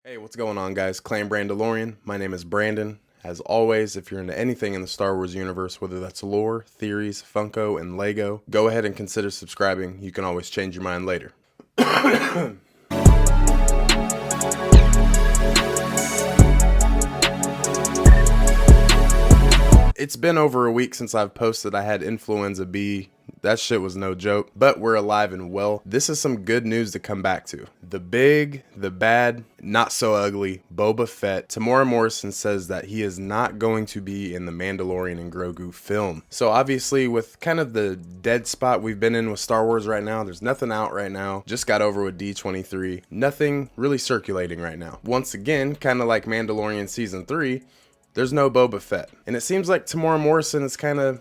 Hey, what's going on, guys? Claim Brandalorian. My name is Brandon. As always, if you're into anything in the Star Wars universe, whether that's lore, theories, Funko, and Lego, go ahead and consider subscribing. You can always change your mind later. It's been over a week since I've posted. I had influenza B. That shit was no joke, but we're alive and well. This is some good news to come back to. The big, the bad, not so ugly, Boba Fett. Temuera Morrison says that he is not going to be in the Mandalorian and Grogu film. So obviously with kind of the dead spot we've been in with Star Wars right now, there's nothing out right now. Just got over with D23. Nothing really circulating right now. Once again, kind of like Mandalorian Season 3, there's no Boba Fett. And it seems like Temuera Morrison is kind of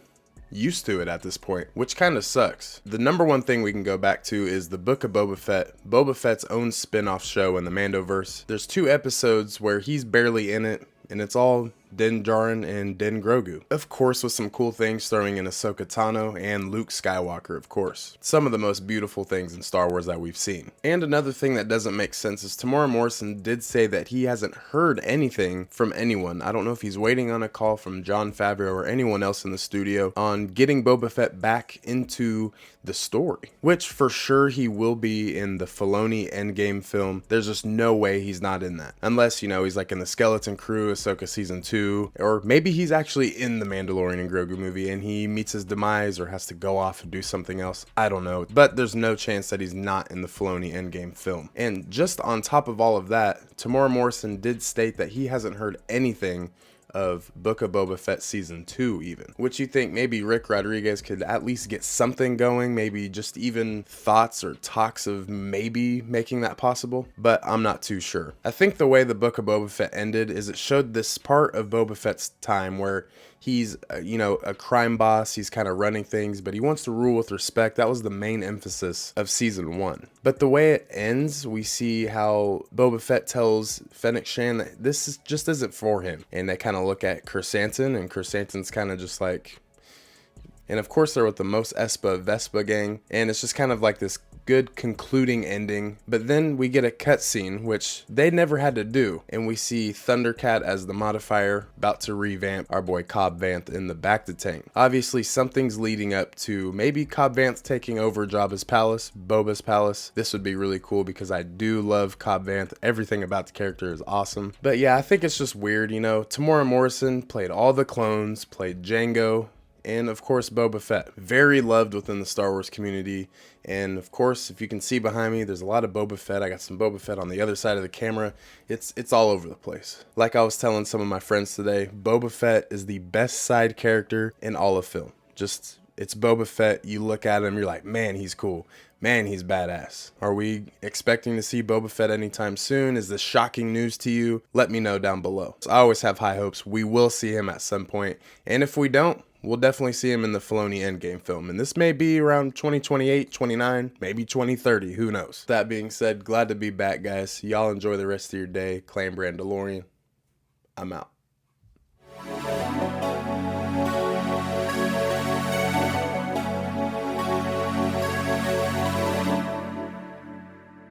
used to it at this point, which kind of sucks. The number one thing we can go back to is the Book of Boba Fett, Boba Fett's own spin-off show in the Mandoverse. There's 2 episodes where he's barely in it, and it's all Din Djarin and Din Grogu. Of course, with some cool things throwing in Ahsoka Tano and Luke Skywalker, of course. Some of the most beautiful things in Star Wars that we've seen. And another thing that doesn't make sense is Temuera Morrison did say that he hasn't heard anything from anyone. I don't know if he's waiting on a call from Jon Favreau or anyone else in the studio on getting Boba Fett back into the story, which for sure he will be in the Filoni Endgame film. There's just no way he's not in that. Unless, you know, he's like in the Skeleton Crew, Ahsoka Season 2, or maybe he's actually in the Mandalorian and Grogu movie and he meets his demise or has to go off and do something else. I don't know, but there's no chance that he's not in the Filoni Endgame film. And just on top of all of that, Temuera Morrison did state that he hasn't heard anything of Book of Boba Fett Season 2 even. Which you think maybe Rick Rodriguez could at least get something going, maybe just even thoughts or talks of maybe making that possible, but I'm not too sure. I think the way the Book of Boba Fett ended is it showed this part of Boba Fett's time where he's, a crime boss, he's kind of running things, but he wants to rule with respect. That was the main emphasis of Season 1. But the way it ends, we see how Boba Fett tells Fennec Shand that just isn't for him. And they kind of look at Chrysanthemum, and Chrysanthemum's kind of just like... And of course they're with the Mos Espa Vespa gang, and it's just kind of like this good concluding ending. But then we get a cutscene, which they never had to do, and we see Thundercat as the modifier, about to revamp our boy Cobb Vanth in the Bacta tank. Obviously something's leading up to maybe Cobb Vanth taking over Jabba's palace, Boba's palace. This would be really cool because I do love Cobb Vanth. Everything about the character is awesome. But yeah, I think it's just weird, Temuera Morrison played all the clones, played Jango, and of course Boba Fett. Very loved within the Star Wars community. And of course, if you can see behind me, there's a lot of Boba Fett. I got some Boba Fett on the other side of the camera. It's all over the place. Like I was telling some of my friends today, Boba Fett is the best side character in all of film. It's Boba Fett. You look at him, you're like, man, he's cool. Man, he's badass. Are we expecting to see Boba Fett anytime soon? Is this shocking news to you? Let me know down below. So I always have high hopes. We will see him at some point. And if we don't, we'll definitely see him in the Filoni Endgame film. And this may be around 2028, 29, maybe 2030. Who knows? That being said, glad to be back, guys. Y'all enjoy the rest of your day. Claim Brandalorian. I'm out.